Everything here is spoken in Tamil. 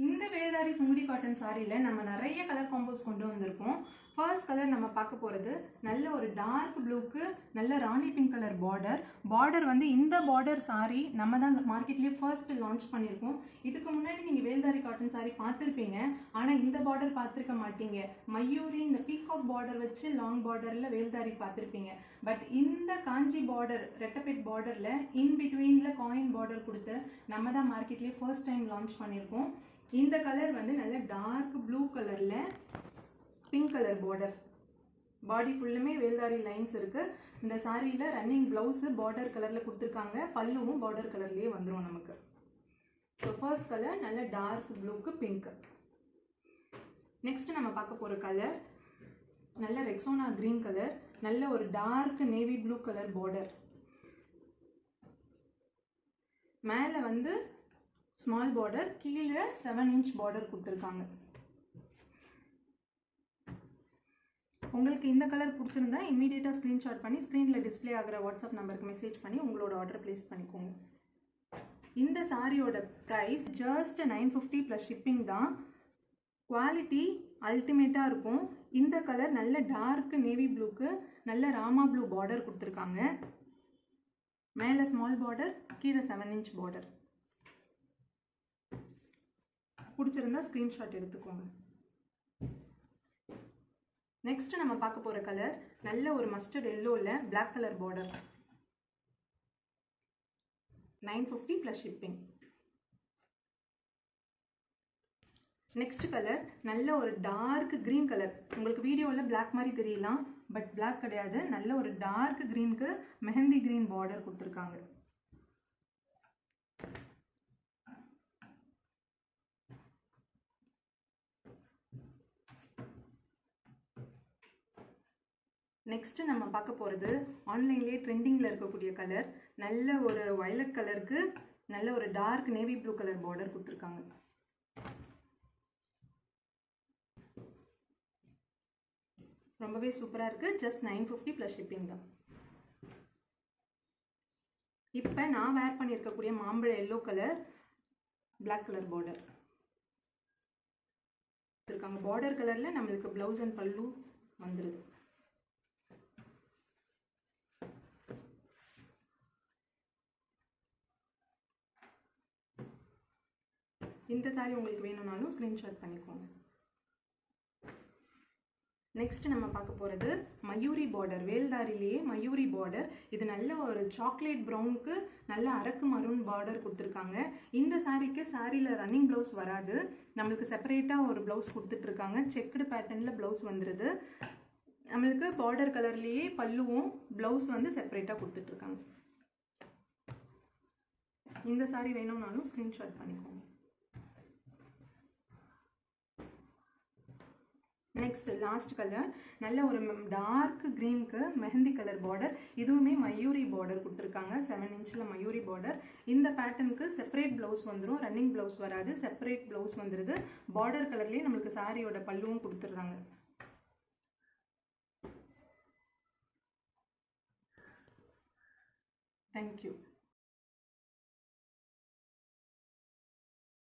இந்த வேல்தாரி சுங்குடி காட்டன் சாரியில் நம்ம நிறைய கலர் காம்போஸ் கொண்டு வந்திருக்கோம். ஃபர்ஸ்ட் கலர் நம்ம பார்க்க போகிறது நல்ல ஒரு டார்க் ப்ளூக்கு நல்ல ராணி பிங்க் கலர் பார்டர் வந்து இந்த பார்டர் சாரி நம்ம தான் மார்க்கெட்லேயே ஃபர்ஸ்ட் லான்ச் பண்ணியிருக்கோம். இதுக்கு முன்னாடி நீங்கள் வேல்தாரி காட்டன் சாரி பார்த்துருப்பீங்க, ஆனால் இந்த பார்டர் பார்த்துருக்க மாட்டீங்க. மயூரி இந்த பீகாக் பார்டர் வச்சு லாங் பார்டரில் வேல்தாரி பார்த்துருப்பீங்க. பட் இந்த காஞ்சி பார்டர் ரெட்டப்பேட் பார்டரில் இன் பிட்வீனில் காயின் பார்டர் கொடுத்து நம்ம தான் மார்க்கெட்லேயே ஃபர்ஸ்ட் டைம் லான்ச் பண்ணியிருக்கோம். இந்த கலர் வந்து நல்ல டார்க் ப்ளூ கலரில் பிங்க் கலர் பார்டர், பாடி ஃபுல்லுமே வேல்தாரி லைன்ஸ் இருக்குது. இந்த சாரியில் ரன்னிங் ப்ளவுஸு பார்டர் கலரில் கொடுத்துருக்காங்க, பல்லுவும் பார்டர் கலர்லேயே வந்துடும் நமக்கு. ஸோ ஃபர்ஸ்ட் கலர் நல்ல டார்க் ப்ளூக்கு பிங்க். நெக்ஸ்ட் நம்ம பார்க்க போகிற கலர் நல்ல ரெக்ஸோனா க்ரீன் கலர், நல்ல ஒரு dark navy blue colour border. மேலே வந்து ஸ்மால் பார்டர், கீழே 7 inch பார்டர் கொடுத்துருக்காங்க. உங்களுக்கு இந்த கலர் பிடிச்சிருந்தா இம்மீடியட்டாக ஸ்க்ரீன்ஷாட் பண்ணி ஸ்க்ரீனில் டிஸ்பிளே ஆகிற வாட்ஸ்அப் நம்பருக்கு மெசேஜ் பண்ணி உங்களோட ஆர்டர் ப்ளேஸ் பண்ணிக்கோங்க. இந்த சாரியோட ப்ரைஸ் ஜஸ்ட் 950 ப்ளஸ் ஷிப்பிங் தான். குவாலிட்டி அல்டிமேட்டாக இருக்கும். இந்த கலர் நல்ல டார்க் நேவி ப்ளூக்கு நல்ல ராமா ப்ளூ பார்டர் கொடுத்துருக்காங்க. மேலே ஸ்மால் பார்டர், கீழே 7 inch பார்டர். பிடிச்சிருந்தா ஸ்க்ரீன்ஷாட் எடுத்துக்கோங்க. நெக்ஸ்ட் நம்ம பார்க்க போகிற கலர் நல்ல ஒரு மஸ்டர்ட் எல்லோவில் black colour border. 950 plus shipping. Next colour நல்ல ஒரு டார்க் க்ரீன் கலர். உங்களுக்கு வீடியோவில் பிளாக் மாதிரி தெரியலாம், பட் பிளாக் கிடையாது. நல்ல ஒரு டார்க் க்ரீனுக்கு மெஹந்தி க்ரீன் பார்டர் கொடுத்துருக்காங்க. நெக்ஸ்ட் நம்ம பார்க்க போகிறது ஆன்லைன்லேயே ட்ரெண்டிங்கில் இருக்கக்கூடிய கலர் நல்ல ஒரு வயலட் கலருக்கு நல்ல ஒரு dark navy blue colour border கொடுத்துருக்காங்க. ரொம்பவே சூப்பராக இருக்குது. ஜஸ்ட் 950 ப்ளஸ் ஷிப்பிங் தான். இப்போ நான் வேர் பண்ணியிருக்கக்கூடிய மாம்பழ yellow colour black colour border கொடுத்துருக்காங்க. பார்டர் கலரில் நம்மளுக்கு ப்ளவுஸ் அண்ட் பல்லு வந்துடுது. இந்த சாரி உங்களுக்கு வேணும்னாலும் ஸ்க்ரீன்ஷாட் பண்ணிக்கோங்க. நெக்ஸ்ட் நம்ம பார்க்க போகிறது மயூரி பார்டர், வேல்தாரிலேயே மயூரி பார்டர். இது நல்ல ஒரு சாக்லேட் ப்ரௌனுக்கு நல்ல அரக்கு மரூன் பார்டர் கொடுத்துருக்காங்க. இந்த சாரிக்கு சாரியில் ரன்னிங் ப்ளவுஸ் வராது, நம்மளுக்கு செப்பரேட்டாக ஒரு ப்ளவுஸ் கொடுத்துட்ருக்காங்க. செக்குடு பேட்டர்னில் ப்ளவுஸ் வந்துடுது. நம்மளுக்கு பார்டர் கலர்லேயே பல்லுவும் ப்ளவுஸ் வந்து செப்பரேட்டாக கொடுத்துட்ருக்காங்க. இந்த சாரி வேணும்னாலும் ஸ்க்ரீன்ஷாட் பண்ணிக்கோங்க. நெக்ஸ்ட் லாஸ்ட் கலர் நல்ல ஒரு டார்க் க்ரீனுக்கு மெஹந்தி கலர் பார்டர். இதுவுமே மயூரி பார்டர் கொடுத்துருக்காங்க. 7 inchல மயூரி பார்டர். இந்த பேட்டர்னுக்கு செப்பரேட் ப்ளவுஸ் வந்துடும், ரன்னிங் ப்ளவுஸ் வராது, செப்பரேட் ப்ளவுஸ் வந்துடுது. பார்டர் கலர்லேயே நம்மளுக்கு சாரியோட பல்லுவும் கொடுத்துட்றாங்க. தேங்க்யூ.